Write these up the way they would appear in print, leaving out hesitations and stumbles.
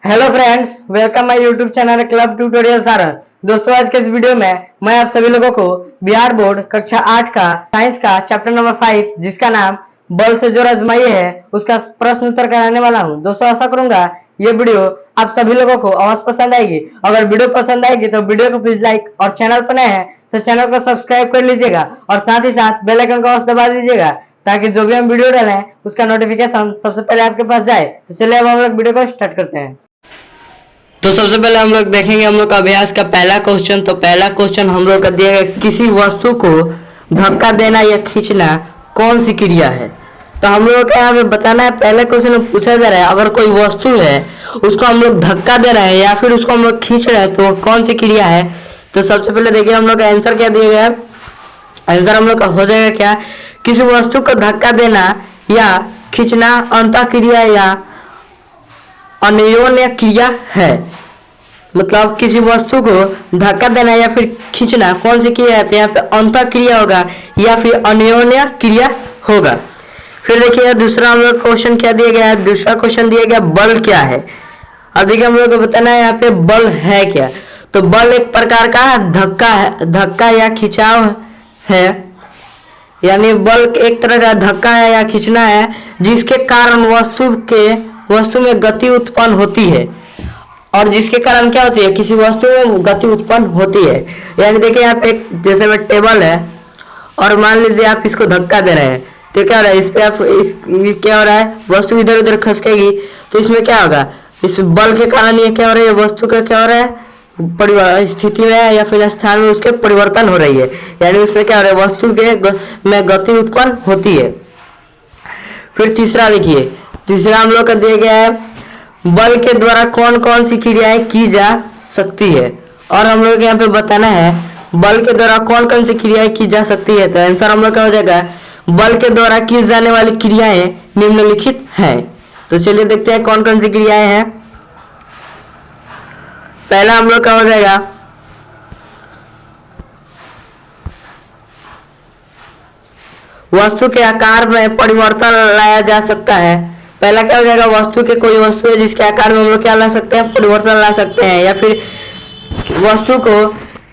Hello friends, welcome my YouTube channel club tutorial Sarang. दोस्तों, आज के इस वीडियो में मैं आप सभी लोगों को बिहार बोर्ड कक्षा 8 का साइंस का चैप्टर नंबर 5 जिसका नाम बल से जो आजमाइए है उसका प्रश्न उत्तर कराने वाला हूं। दोस्तों, आशा करूंगा ये वीडियो आप सभी लोगों को अवश्य पसंद आएगी। अगर वीडियो पसंद आएगी तो वीडियो को प्लीज लाइक और चैनल पर नए हैं तो चैनल को सब्सक्राइब कर लीजिएगा और साथ ही साथ बेल आइकन को अवश्य दबा दीजिएगा ताकि जो भी हम वीडियो डालें उसका नोटिफिकेशन सबसे पहले आपके पास जाए। तो चलिए अब हम लोग वीडियो को स्टार्ट करते हैं। तो सबसे पहले हम लोग देखेंगे हम लोग का अभ्यास का पहला क्वेश्चन। तो पहला क्वेश्चन हम लोग का दिया गया, किसी वस्तु को धक्का देना या खींचना कौन सी क्रिया है। तो हम लोग को यहाँ पे बताना है। पहले क्वेश्चन में पूछा जा रहा है अगर कोई वस्तु है उसको हम लोग धक्का दे रहे हैं या फिर उसको हम लोग खींच रहे हैं तो कौन सी क्रिया है। तो सबसे पहले देखिए हम लोग का आंसर क्या दिया गया है। आंसर हम लोग का हो जाएगा क्या, किसी वस्तु को धक्का देना या खींचना अंतः क्रिया या अन्योन्य क्रिया है। मतलब किसी वस्तु को धक्का देना या फिर खींचना कौन सी क्रिया है, तो यहाँ पे अंतः क्रिया होगा या फिर अन्योन्य क्रिया होगा। फिर देखिए दूसरा हम लोग क्वेश्चन क्या दिया गया है। दूसरा क्वेश्चन दिया गया बल क्या है। अब देखिए हम लोग को बताना है यहाँ पे बल है क्या। तो बल एक प्रकार का धक्का है, धक्का या खिंचाव है। यानी बल एक तरह का धक्का है या खींचना है जिसके कारण वस्तु में गति उत्पन्न होती है। और जिसके कारण क्या होती है, किसी वस्तु में गति उत्पन्न होती है। यानी देखिए यहाँ पे एक जैसे में टेबल है और मान लीजिए आप इसको धक्का दे रहे हैं तो क्या हो रहा है, इस पे आप क्या हो रहा है, वस्तु इधर उधर खसकेगी तो इसमें क्या होगा, इस बल के कारण ये क्या हो रहा है, वस्तु का क्या हो रहा है, स्थिति में या फिर स्थान में उसके परिवर्तन हो रही है। यानी उसमें क्या हो रहा है, वस्तु के में गति उत्पन्न होती है। फिर तीसरा देखिए, तीसरा हम लोग का दिया गया है बल के द्वारा कौन कौन सी क्रियाएं की जा सकती है। और हम लोग यहाँ पे बताना है बल के द्वारा कौन कौन सी क्रियाएं की जा सकती है। तो आंसर हम लोग का हो जाएगा बल के द्वारा की जाने वाली क्रियाएं निम्नलिखित हैं। तो चलिए देखते हैं कौन कौन सी क्रियाएं हैं। पहला हम लोग का हो जाएगा वस्तु के आकार में परिवर्तन लाया जा सकता है। पहला क्या हो जाएगा, वस्तु के कोई वस्तु है जिसके आकार में हम लोग क्या ला सकते हैं, परिवर्तन ला सकते हैं। या फिर वस्तु को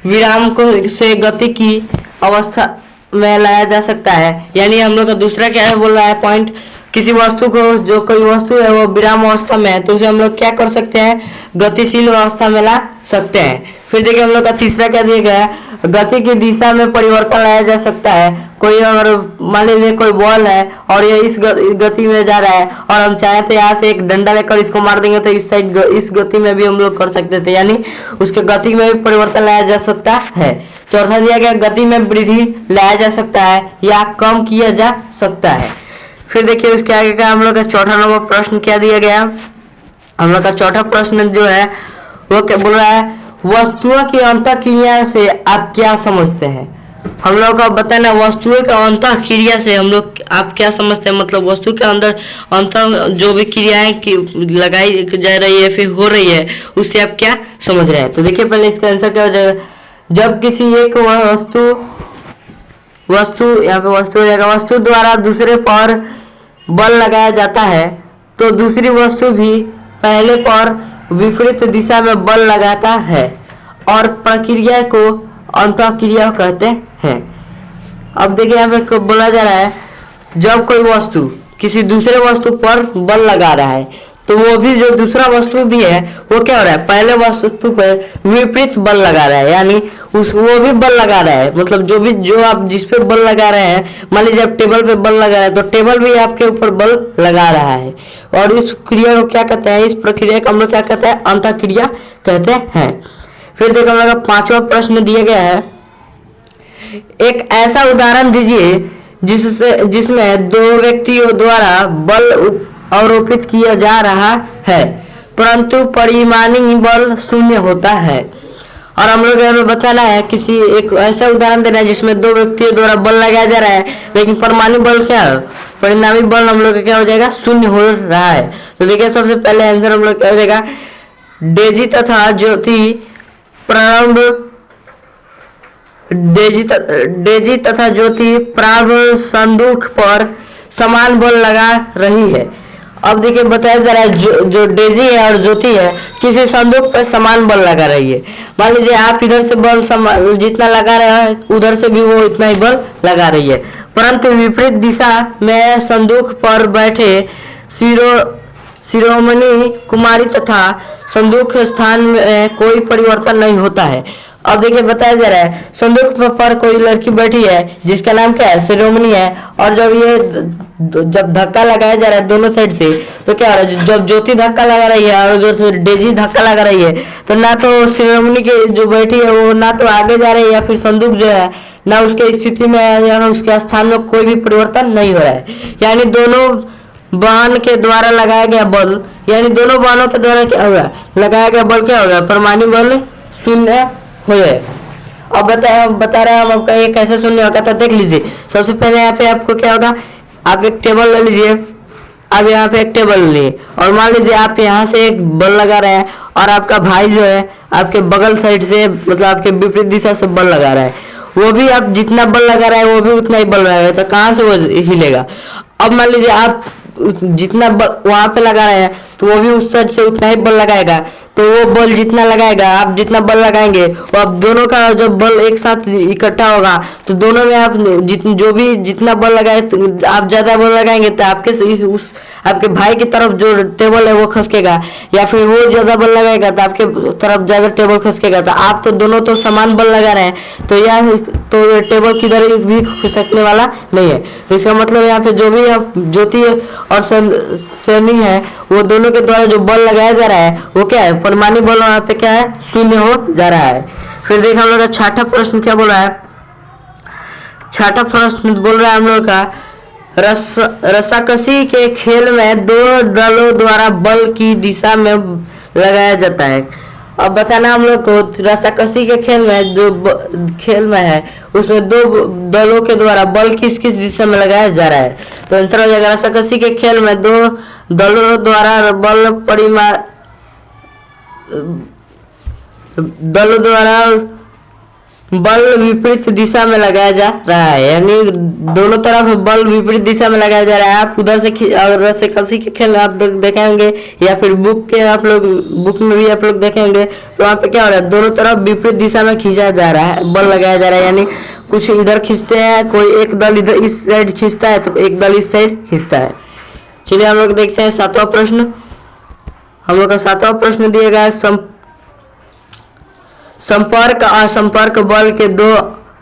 विराम को से गति की अवस्था में लाया जा सकता है। यानी हम लोग का दूसरा क्या है बोल रहा है पॉइंट, किसी वस्तु को जो कोई वस्तु है वो विराम अवस्था में है तो उसे हम लोग क्या कर सकते हैं, गतिशील अवस्था में ला सकते हैं। फिर देखिए हम लोग का तीसरा क्या दिया गया है, गति की दिशा में परिवर्तन लाया जा सकता है। कोई अगर मान लीजिए कोई बॉल है और ये इस गति में जा रहा है और हम चाहे तो यहाँ से एक डंडा लेकर इसको मार देंगे तो इस साइड इस गति में भी हम लोग कर सकते थे। यानी उसके गति में भी परिवर्तन लाया जा सकता है। चौथा दिया गया गति में वृद्धि लाया जा सकता है या कम किया जा सकता है। फिर देखिए उसके आगे का हम लोग का चौथा नंबर प्रश्न क्या दिया गया। हम लोग का चौथा प्रश्न जो है वो क्या बोल रहा है, वस्तुओं की अंतःक्रिया से आप क्या समझते हैं। हम लोग का बताना वस्तुओं का अंतःक्रिया से हम लोग आप क्या समझते हैं, मतलब वस्तु के अंदर अंतर जो भी क्रियाएं लगाई जा रही है फिर हो रही है उससे आप क्या समझ रहे हैं। तो देखिए पहले इसका आंसर क्या हो जाएगा, जब किसी एक वस्तु यहाँ पे वस्तु हो जाएगा, वस्तु द्वारा दूसरे पर बल लगाया जाता है तो दूसरी वस्तु भी पहले पर विपरीत दिशा में बल लगाता है और प्रक्रिया को अंतःक्रिया कहते हैं। अब देखिए यहाँ पे बोला जा रहा है जब कोई वस्तु किसी दूसरे वस्तु पर बल लगा रहा है तो वो भी जो दूसरा वस्तु भी है वो क्या हो रहा है, पहले वस्तु पर विपरीत बल लगा रहा है। यानी वो भी बल लगा रहा है, मतलब जो आप जिस पे बल लगा रहे हैं, मान लीजिए आप टेबल पे बल लगा रहे हैं तो टेबल भी आपके ऊपर बल लगा रहा है। और इस क्रिया को क्या कहते हैं, इस प्रक्रिया को हम लोग क्या कहते हैं, अंतःक्रिया कहते हैं। फिर देखो हम लोग पांचवा प्रश्न दिया गया है, एक ऐसा उदाहरण दीजिए जिसमें दो व्यक्तियों द्वारा बल आरोपित किया जा रहा है परंतु परिमाणी बल शून्य होता है। और हम लोग हमें बताना है किसी एक ऐसा उदाहरण देना है जिसमें दो व्यक्तियों द्वारा बल लगाया जा रहा है लेकिन परिमाणी बल क्या है, परिणामी बल हम लोग का क्या हो जाएगा, शून्य हो रहा है। तो देखिए सबसे पहले आंसर हम लोग क्या हो जाएगा, डेजी तथा ज्योति प्रारंभ संदूक पर समान बल लगा रही है अब देखिए बताया जा रहा है जो डेजी है और ज्योति है किसी संदूक पर समान बल लगा रही है। मान लीजिए आप इधर से बल जितना लगा रहे हैं उधर से भी वो इतना ही बल लगा रही है, परंतु विपरीत दिशा में संदूक पर बैठे शिरोमणि कुमारी तथा संदूक के स्थान में कोई परिवर्तन नहीं होता है। अब देखिए बताया जा रहा है संदूक पर कोई लड़की बैठी है जिसका नाम क्या है, शिरोमणि है, और जब धक्का लगाया जा रहा है दोनों साइड से तो क्या हो रहा है, जब ज्योति धक्का लगा रही है और जो डेजी धक्का लगा रही है तो ना तो शिरोमणि के जो बैठी है वो ना तो आगे जा रही है या फिर संदूक जो है ना उसके स्थिति में या उसके स्थान में कोई भी परिवर्तन नहीं हो रहा है। यानी दोनों बाण के द्वारा लगाया गया बल, यानी दोनों बाणों के द्वारा क्या होगा लगाया गया बल क्या होगा, परमाणु बल शून्य हो जाए। अब बता रहे हैं हम आपका ये कैसे शून्य होगा, तो देख लीजिए। सबसे पहले यहाँ पे आपको क्या होगा, आप एक टेबल ले लीजिए। अब यहाँ पे एक टेबल लिए और मान लीजिए आप यहाँ से एक बल लगा रहे हैं और आपका भाई जो है आपके बगल साइड से मतलब आपके विपरीत दिशा से बल लगा रहा है, वो भी आप जितना बल लगा रहा है वो भी उतना ही बल लगाएगा, तो कहाँ से वो हिलेगा। अब मान लीजिए आप जितना बल वहां पे लगा रहे हैं तो वो भी उस साइड से उतना ही बल लगाएगा, तो वो बल जितना लगाएगा आप जितना बल लगाएंगे वो आप दोनों का जब बल एक साथ इकट्ठा होगा तो दोनों में आप जो भी जितना बल लगाए तो आप ज्यादा बल लगाएंगे तो आपके भाई की तरफ जो टेबल है वो खसकेगा, या फिर वो ज्यादा बल लगाएगा तो आपके तरफ ज्यादा टेबल खसकेगा। तो आप तो दोनों तो समान बल लगा रहे हैं तो ये टेबल किधर भी खसकने वाला नहीं है। तो इसका मतलब यहाँ पे जो भी ज्योति और शनि है वो दोनों के द्वारा जो बल लगाया जा रहा है वो क्या है, परमाणु बल यहाँ पे क्या है, शून्य हो जा रहा है। फिर देखिए हम लोग का छठा प्रश्न क्या बोल रहा है। छठा प्रश्न बोल रहा है हम लोग का रस्साकसी के खेल में दो दलों द्वारा बल की दिशा में लगाया जाता है। अब बताना हम लोग को रस्साकसी के खेल में जो खेल में है उसमें दो दलों के द्वारा बल किस किस दिशा में लगाया जा रहा है। तो आंसर हो जाएगा रस्साकसी के खेल में दो दलों द्वारा बल विपरीत दिशा में लगाया जा रहा है, यानी दोनों तरफ बल विपरीत दिशा में लगाया जा रहा है। आप उधर से रस्साकसी के खेल आप देखेंगे या फिर बुक में भी आप लोग देखेंगे तो वहाँ पे क्या हो रहा है, दोनों तरफ विपरीत दिशा में खींचा जा रहा है, बल लगाया जा रहा है। यानी कुछ इधर खींचते हैं, कोई एक दल इधर इस साइड खींचता है तो एक दल इस साइड खींचता है। चलिए हम लोग देखते हैं सातवां प्रश्न। हम लोग का सातवां प्रश्न दिया गया है संपर्क असंपर्क बल के दो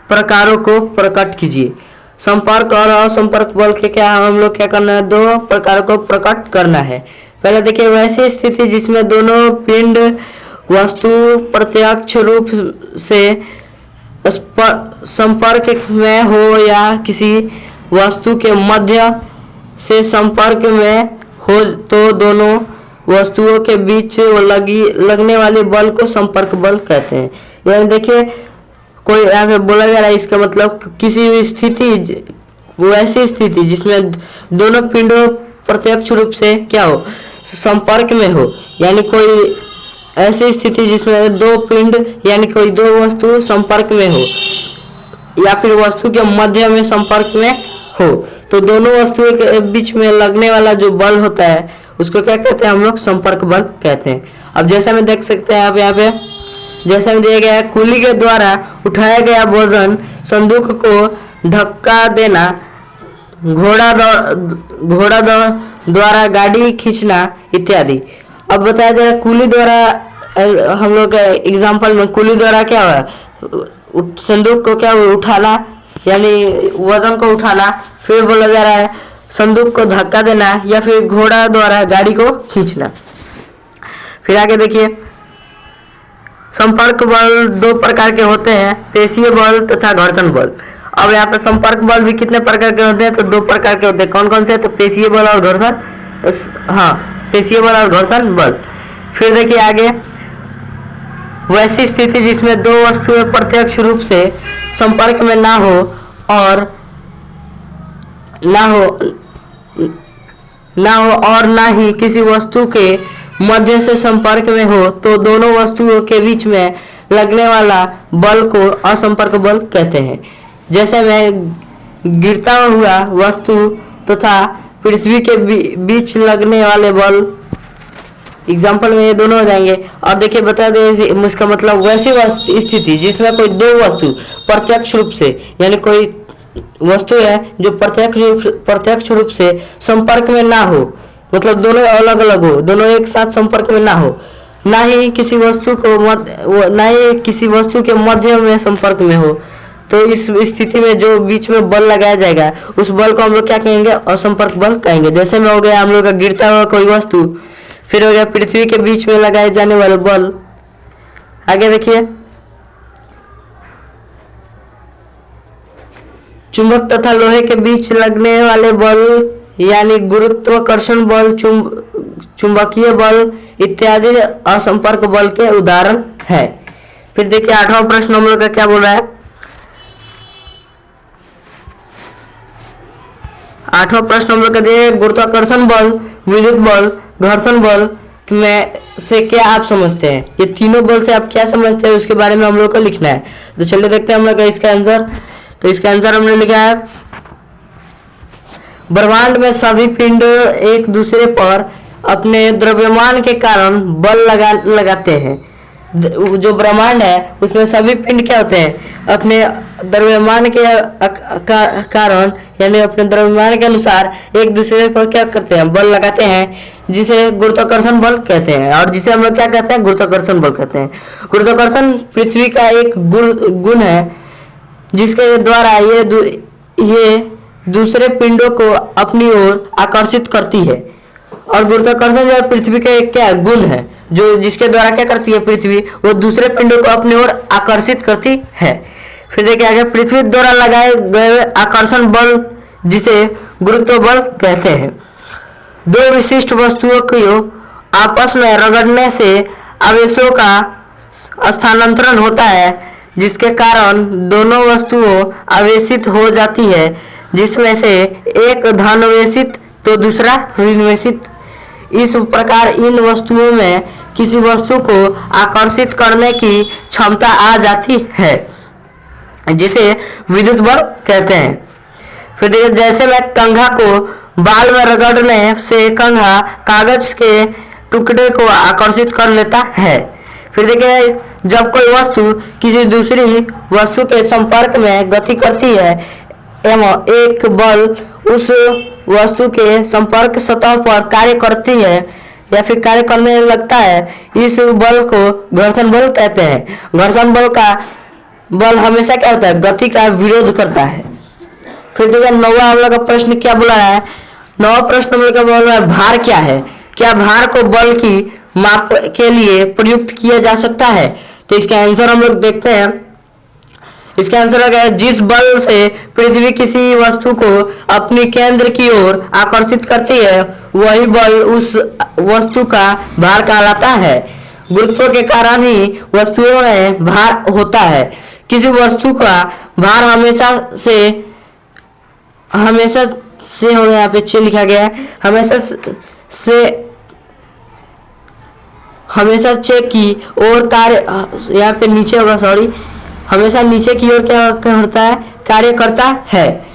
प्रकारों को प्रकट कीजिए। संपर्क और असंपर्क बल के क्या हम लोग क्या करना है, दो प्रकारों को प्रकट करना है। पहले देखिए वैसी स्थिति जिसमें दोनों पिंड वस्तु प्रत्यक्ष रूप से संपर्क में हो या किसी वस्तु के मध्य से संपर्क में हो तो दोनों वस्तुओं के बीच लगने वाले बल को संपर्क बल कहते हैं। यानी देखिए कोई यहाँ पे बोला जा रहा है, इसका मतलब किसी भी स्थिति वैसी स्थिति जिसमें दोनों पिंडों प्रत्यक्ष रूप से क्या हो, संपर्क में हो, यानी कोई ऐसी स्थिति जिसमें दो पिंड यानी कोई दो वस्तु संपर्क में हो या फिर वस्तु के मध्य में संपर्क में हो तो दोनों वस्तुओं के बीच में लगने वाला जो बल होता है उसको क्या कहते हैं, हम लोग संपर्क बल कहते हैं। अब जैसा में देख सकते हैं आप यहाँ पे जैसा में दिया गया है, कुली के द्वारा उठाया गया वजन, संदूक को धक्का देना, घोड़ा द्वारा गाड़ी खींचना इत्यादि। अब बताया जा रहा है कुली द्वारा, हम लोग एग्जाम्पल में कुली द्वारा क्या हुआ, संदूक को क्या उठाना यानी वजन को उठाना, फिर बोला जा रहा है संदूक को धक्का देना या फिर घोड़ा द्वारा गाड़ी को खींचना। फिर आगे देखिए संपर्क बल दो प्रकार के होते हैं, पेशीय बल तथा घर्षण बल। अब यहाँ पे संपर्क बल भी कितने प्रकार के होते हैं, तो दो प्रकार के होते हैं। कौन कौन से, तो पेशीय बल और घर्षण, हाँ पेशीय बल और घर्षण बल। फिर देखिए आगे वैसी स्थिति जिसमें दो वस्तुएं प्रत्यक्ष रूप से संपर्क में ना हो और ना ही किसी वस्तु के मध्य से संपर्क में हो तो दोनों वस्तुओं के बीच में लगने वाला बल को असंपर्क बल कहते हैं। जैसे में गिरता हुआ वस्तु तथा पृथ्वी के बीच लगने वाले बल, एग्जाम्पल में ये दोनों हो जाएंगे। और देखिए बता दें इसका मतलब वैसी स्थिति जिसमें कोई दो वस्तु प्रत्यक्ष रूप से, यानी कोई वस्तु है जो प्रत्यक्ष रूप से संपर्क में ना हो, मतलब दोनों अलग अलग हो, दोनों एक साथ संपर्क में ना हो, ना ही किसी वस्तु के मध्य में संपर्क में हो, तो इस स्थिति में जो बीच में बल लगाया जाएगा उस बल को हम लोग क्या कहेंगे? असंपर्क बल कहेंगे। जैसे में हो गया हम लोग का गिरता हुआ कोई वस्तु, फिर हो गया पृथ्वी के बीच में लगाए जाने वाले बल। आगे देखिए, चुंबक तथा लोहे के बीच लगने वाले बल यानी गुरुत्वाकर्षण बल, चुंबकीय बल इत्यादि असंपर्क बल के उदाहरण है। फिर देखिए 8वां प्रश्न हम लोग का क्या बोल रहा है। 8वां प्रश्न हम लोग का दिए गुरुत्वाकर्षण बल, विद्युत बल, घर्षण बल में से क्या आप समझते हैं? ये तीनों बल से आप क्या समझते हैं उसके बारे में हम लोग को लिखना है। तो चलिए देखते हैं हम लोग का इसका आंसर। तो इसका आंसर हमने लिखा है, ब्रह्मांड में सभी पिंड एक दूसरे पर अपने द्रव्यमान के कारण बल लगाते हैं। जो ब्रह्मांड है उसमें सभी पिंड क्या होते हैं? अपने द्रव्यमान के कारण, यानी अपने द्रव्यमान के अनुसार एक दूसरे पर क्या करते हैं? बल लगाते हैं, जिसे गुरुत्वाकर्षण बल कहते हैं, और जिसे हम लोग क्या कहते हैं? गुरुत्वाकर्षण बल कहते हैं। गुरुत्वाकर्षण पृथ्वी का एक गुण है जिसके द्वारा ये दूसरे पिंडों को अपनी ओर आकर्षित करती है। और गुरुत्वाकर्षण जो पृथ्वी का एक क्या गुण है जो जिसके द्वारा क्या करती है पृथ्वी, वो दूसरे पिंडों को अपनी ओर आकर्षित करती है। फिर देखिए आगे, पृथ्वी द्वारा लगाए गए आकर्षण बल जिसे गुरुत्व बल कहते हैं। दो विशिष्ट वस्तुओं को आपस में रगड़ने से आवेशों का स्थानांतरण होता है, जिसके कारण दोनों वस्तुओं आवेशित हो जाती है, जिसमें से एक धनावेशित तो दूसरा ऋणावेशित। इस प्रकार इन वस्तुओं में किसी वस्तु को आकर्षित करने की क्षमता आ जाती है, जिसे विद्युत बल कहते हैं। फिर देखिए, जैसे में कंघा को बाल में रगड़ने से कंघा कागज के टुकड़े को आकर्षित कर लेता है। फिर देखिए, जब कोई वस्तु किसी दूसरी वस्तु के संपर्क में गति करती है एवं एक बल उस वस्तु के संपर्क सतह पर कार्य करती है या फिर कार्य करने लगता है, इस बल को घर्षण बल कहते हैं। घर्षण बल का बल हमेशा क्या होता है? गति का विरोध करता है। फिर देखिए 9वां हम लोग का प्रश्न क्या बोला है। 9वां प्रश्न हम लोग का बोल रहा है, भार क्या है? क्या भार को बल की माप के लिए प्रयुक्त किया जा सकता है? तो इसका आंसर हम लोग देखते हैं। इसका आंसर है, जिस बल से पृथ्वी किसी वस्तु को अपनी केंद्र की ओर आकर्षित करती है वही बल उस वस्तु का भार कहलाता है। गुरुत्व के कारण ही वस्तुओं में भार होता है। किसी वस्तु का भार हमेशा से हो गया, यहाँ पे चे लिखा गया है, हमेशा चेक की ओर कार्य, यहाँ पे नीचे होगा, सॉरी, हमेशा नीचे की ओर क्या होता है? कार्य करता है।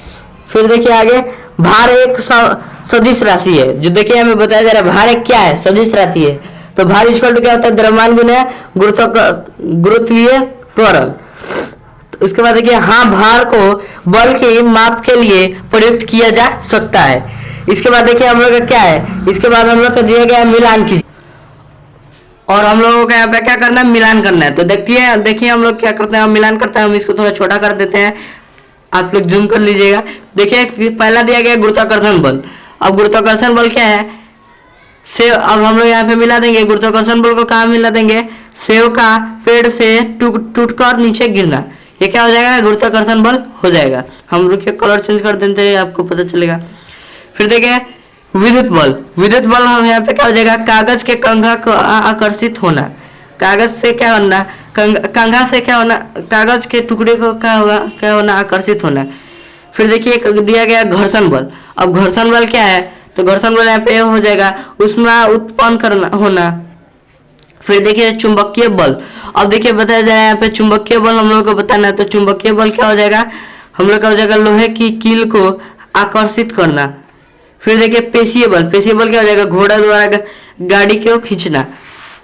फिर देखिए आगे, भार एक सदिश राशि है। जो देखिए हमें बताया जा रहा है भार एक क्या है? सदिश राशि है। तो भार इक्वल टू क्या होता है? द्रव्यमान गुना गुरुत्वीय त्वरण। तो उसके बाद देखिए, हाँ, भार को बल की माप के लिए प्रयुक्त किया जा सकता है। इसके बाद देखिए हम लोग का क्या है, इसके बाद हम लोग का दिया गया मिलान कीजिए, और हम लोगों का यहाँ पे क्या करना है? मिलान करना है। तो देखिए हम लोग क्या करते हैं, हम मिलान करते हैं। हम इसको थोड़ा छोटा कर देते हैं, आप लोग जूम कर लीजिएगा। देखिए पहला दिया गया गुरुत्वाकर्षण बल। अब गुरुत्वाकर्षण बल क्या है? सेव। अब हम लोग यहाँ पे मिला देंगे गुरुत्वाकर्षण बल को। कहाँ मिला देंगे? सेव का पेड़ से टूट कर नीचे गिरना, ये क्या हो जाएगा? गुरुत्वाकर्षण बल हो जाएगा। हम रुकिए कलर चेंज कर देते हैं, आपको पता चलेगा। फिर देखिए विद्युत बल। विद्युत बल हम यहाँ पे क्या हो जाएगा? कागज के कंघा को आकर्षित होना। कागज से क्या होना? कंघा से क्या होना? कागज के टुकड़े को क्या होना? आकर्षित होना। फिर देखिए दिया गया घर्षण बल। अब घर्षण बल क्या है? तो घर्षण बल यहाँ पे हो जाएगा उसमें उत्पन्न करना होना। फिर देखिए चुंबकीय बल। अब देखिए बताया जाए यहाँ पे चुंबकीय बल हम लोग को बताना है। तो चुंबकीय बल क्या हो जाएगा? हम लोग का हो जाएगा लोहे की कील को आकर्षित करना। फिर देखिए पेशियबल, पेशियबल क्या हो जाएगा, घोड़ा द्वारा गाड़ी को खींचना।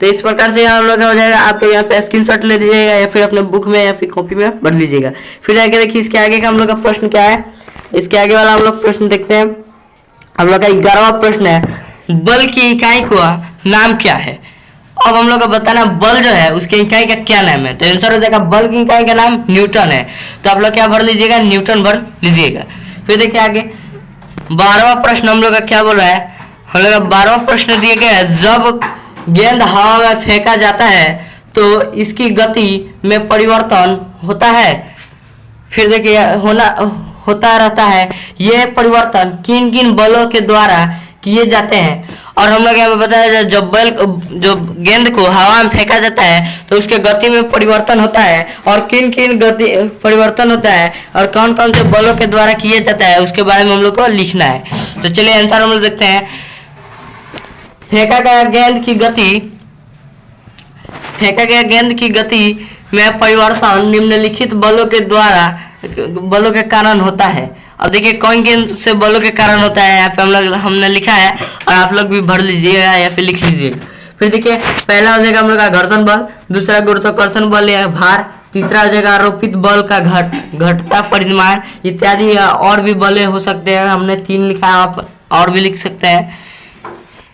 तो इस प्रकार से यहाँ हम लोग का हो जाएगा। आप यहाँ पे स्क्रीनशॉट ले लीजिएगा या फिर अपने बुक में या फिर कॉपी में भर लीजिएगा। फिर आगे देखिए इसके आगे का हम लोग का प्रश्न क्या है। इसके आगे वाला हम लोग प्रश्न देखते हैं। हम लोग का 11वां प्रश्न है, बल की इकाई का नाम क्या है। अब हम लोग को बताना बल जो है उसकी इकाई का क्या नाम है। तो आंसर हो जाएगा बल की इकाई का नाम न्यूटन है। तो आप लोग क्या भर लीजिएगा, न्यूटन भर लीजिएगा। फिर देखिए आगे 12वां प्रश्न हम लोग का क्या बोल रहा है। हम लोग का 12वां प्रश्न दिए गए है, जब गेंद हवा में फेंका जाता है तो इसकी गति में परिवर्तन होता है। फिर देखिए होता रहता है, यह परिवर्तन किन किन बलों के द्वारा किए जाते हैं। और हम लोग यहाँ पे बताया जब गेंद को हवा में फेंका जाता है तो उसके गति में परिवर्तन होता है, और किन किन गति परिवर्तन होता है और कौन कौन से बलों के द्वारा किए जाता है उसके बारे में हम लोग को लिखना है। तो चलिए आंसर हम लोग देखते हैं। फेंका गया गेंद की गति में परिवर्तन निम्नलिखित बलों के कारण होता है। अब देखिए कौन गेंद से बलों के कारण होता है, यहाँ पे हमने लिखा है और आप लोग भी भर लीजिएगा या फिर लिख लीजिएगा। फिर देखिए पहला हो जाएगा हम लोग का घर्षण बल, दूसरा गुरुत्वाकर्षण बल या भार, तीसरा हो जाएगा आरोपित बल का घटता परिमाण इत्यादि, और भी बल हो सकते हैं। हमने 3 लिखा है, आप और भी लिख सकते हैं।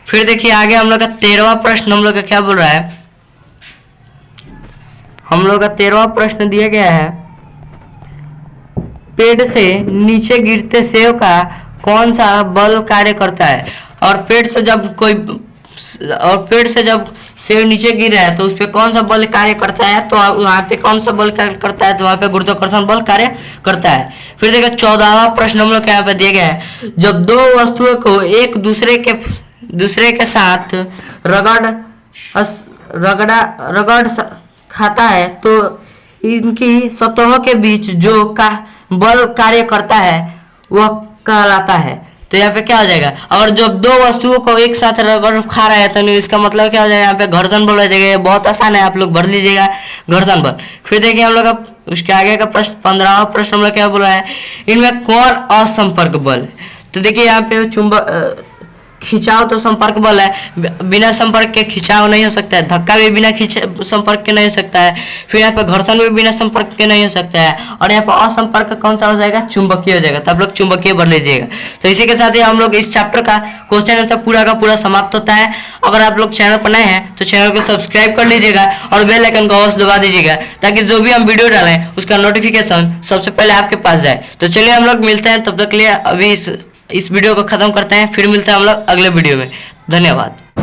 फिर देखिए आगे हम लोग का 13वां प्रश्न हम लोग का क्या बोल रहा है। हम लोग का 13वां प्रश्न दिया गया है, पेड़ से नीचे गिरते सेव का कौन सा बल कार्य करता है। और पेड़ से जब सेव नीचे गिर रहा है तो उस पर कौन सा बल कार्य करता है। तो वहाँ पे कौन सा बल कार्य करता है, तो वहाँ पे गुरुत्वाकर्षण बल कार्य करता है। फिर देखिए 14वां प्रश्न हम लोग यहाँ पे दिया गया है, जब दो वस्तुओं को एक दूसरे के साथ रगड़ खाता है तो इनकी सतहों के बीच जो बल कार्य करता है वह कहलाता है। तो यहाँ पे क्या हो जाएगा, और जब दो वस्तुओं को एक साथ रगड़ खा रहा है तो इसका मतलब क्या हो जाएगा, यहाँ पे घर्षण बल हो जाएगा। बहुत आसान है, आप लोग भर लीजिएगा घर्षण बल। फिर देखिए हम लोग का उसके आगे का प्रश्न 15वां प्रश्न हम लोग क्या बोला है, इनमें कौन असंपर्क बल है। तो देखिए यहाँ पे चुंबक खिंचाव तो संपर्क बल है, बिना संपर्क के खिंचाव नहीं हो सकता है। धक्का भी बिना संपर्क के नहीं हो सकता है। फिर यहाँ पे घर्षण भी बिना संपर्क के नहीं हो सकता है। और यहाँ पे असंपर्क कौन सा हो जाएगा, चुंबकीय हो जाएगा। तब लोग चुंबकीय भर लीजिएगा। तो इसी के साथ ही हम लोग इस चैप्टर का क्वेश्चन आंसर पूरा का पूरा समाप्त होता है। अगर आप लोग चैनल पर नए हैं तो चैनल को सब्सक्राइब कर लीजिएगा और बेल आइकन को अवश्य दबा दीजिएगा, ताकि जो भी हम वीडियो डालें उसका नोटिफिकेशन सबसे पहले आपके पास जाए। तो चलिए हम लोग मिलते हैं, तब तक के लिए अभी इस वीडियो को खत्म करते हैं। फिर मिलते हैं हम लोग अगले वीडियो में। धन्यवाद।